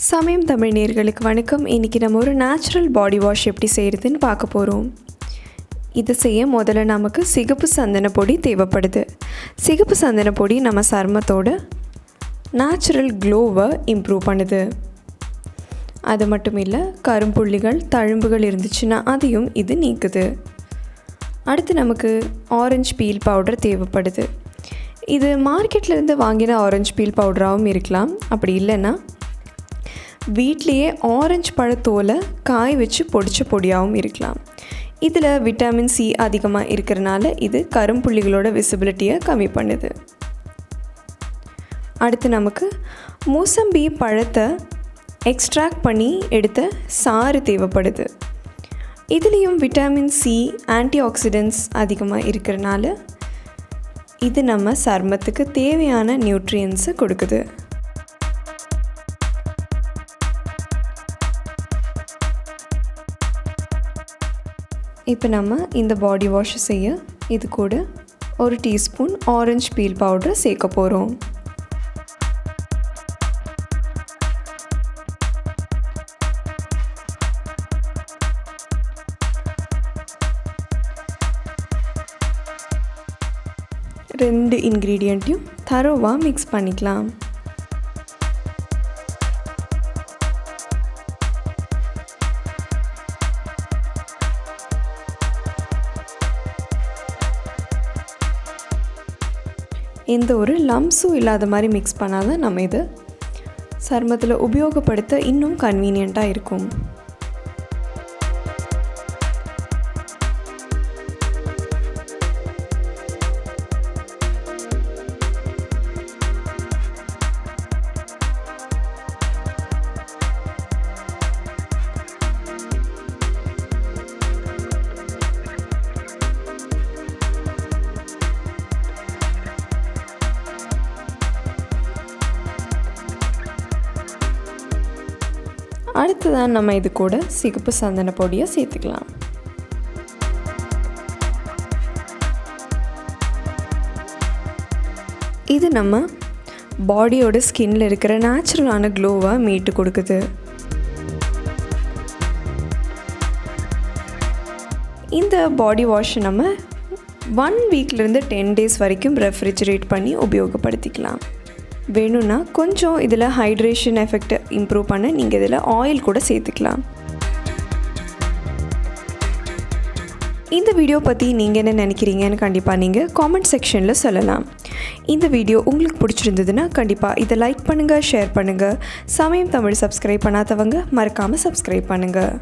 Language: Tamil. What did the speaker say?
சமயம் தமிழ் நேயர்களுக்கு வணக்கம். இன்றைக்கி நம்ம ஒரு நேச்சுரல் பாடி வாஷ் எப்படி செய்கிறதுன்னு பார்க்க போகிறோம். இதை செய்ய முதல்ல நமக்கு சிகப்பு சந்தன பொடி தேவைப்படுது. சிகப்பு சந்தன பொடி நம்ம சருமத்தோட நேச்சுரல் க்ளோவை இம்ப்ரூவ் பண்ணுது. அது மட்டும் இல்லை, கரும்புள்ளிகள் தழும்புகள் இருந்துச்சுன்னா அதையும் இது நீக்குது. அடுத்து நமக்கு ஆரஞ்சு பீல் பவுடர் தேவைப்படுது. இது மார்க்கெட்லேருந்து வாங்கின ஆரஞ்சு பீல் பவுடராகவும் இருக்கலாம். அப்படி இல்லைன்னா வீட்லேயே ஆரஞ்சு பழத்தோலை காய வச்சு பொடிச்ச பொடியாகவும் இருக்கலாம். இதில் விட்டமின் சி அதிகமாக இருக்கிறனால இது கரும்புள்ளிகளோட விசிபிலிட்டியை கம்மி பண்ணுது. அடுத்து நமக்கு மூசம்பி பழத்தை எக்ஸ்ட்ராக்ட் பண்ணி எடுத்த சாறு தேவைப்படுது. இதுலேயும் விட்டமின் சி, ஆன்டி ஆக்சிடென்ட்ஸ் அதிகமாக இருக்கிறனால இது நம்ம சருமத்துக்கு தேவையான நியூட்ரியன்ஸை கொடுக்குது. இப்போ நம்ம இந்த பாடி வாஷ் செய்ய இது கூட 1 டீஸ்பூன் ஆரஞ்சு பீல் பவுடரை சேர்க்க போகிறோம். ரெண்டு இன்க்ரீடியண்ட்டையும் தரோவாக மிக்ஸ் பண்ணிக்கலாம். எந்த ஒரு லம்ஸும் இல்லாத மாதிரி மிக்ஸ் பண்ணால் தான் நம்ம இதை சருமத்தில் உபயோகப்படுத்த இன்னும் கன்வீனியண்ட்டாக இருக்கும். அடுத்ததான் நம்ம இது கூட சிகப்பு சந்தன பொடியை சேர்த்துக்கலாம். இது நம்ம பாடியோட ஸ்கின்ல இருக்கிற நேச்சுரலான க்ளோவை மீட்டு கொடுக்குது. இந்த பாடி வாஷை நம்ம 1 வீக்லேருந்து 10 டேஸ் வரைக்கும் ரெஃப்ரிஜரேட் பண்ணி உபயோகப்படுத்திக்கலாம். வேணும்னா கொஞ்சம் இதில் ஹைட்ரேஷன் எஃபெக்ட் இம்ப்ரூவ் பண்ண நீங்கள் இதில் ஆயில் கூட சேர்த்துக்கலாம். இந்த வீடியோ பற்றி நீங்கள் என்ன நினைக்கிறீங்கன்னு கண்டிப்பாக நீங்கள் காமெண்ட் செக்ஷனில் சொல்லலாம். இந்த வீடியோ உங்களுக்கு பிடிச்சிருந்ததுன்னா கண்டிப்பாக இதை லைக் பண்ணுங்கள், ஷேர் பண்ணுங்கள். சமயம் தமிழ் சப்ஸ்கிரைப் பண்ணாதவங்க மறக்காமல் சப்ஸ்கிரைப் பண்ணுங்கள்.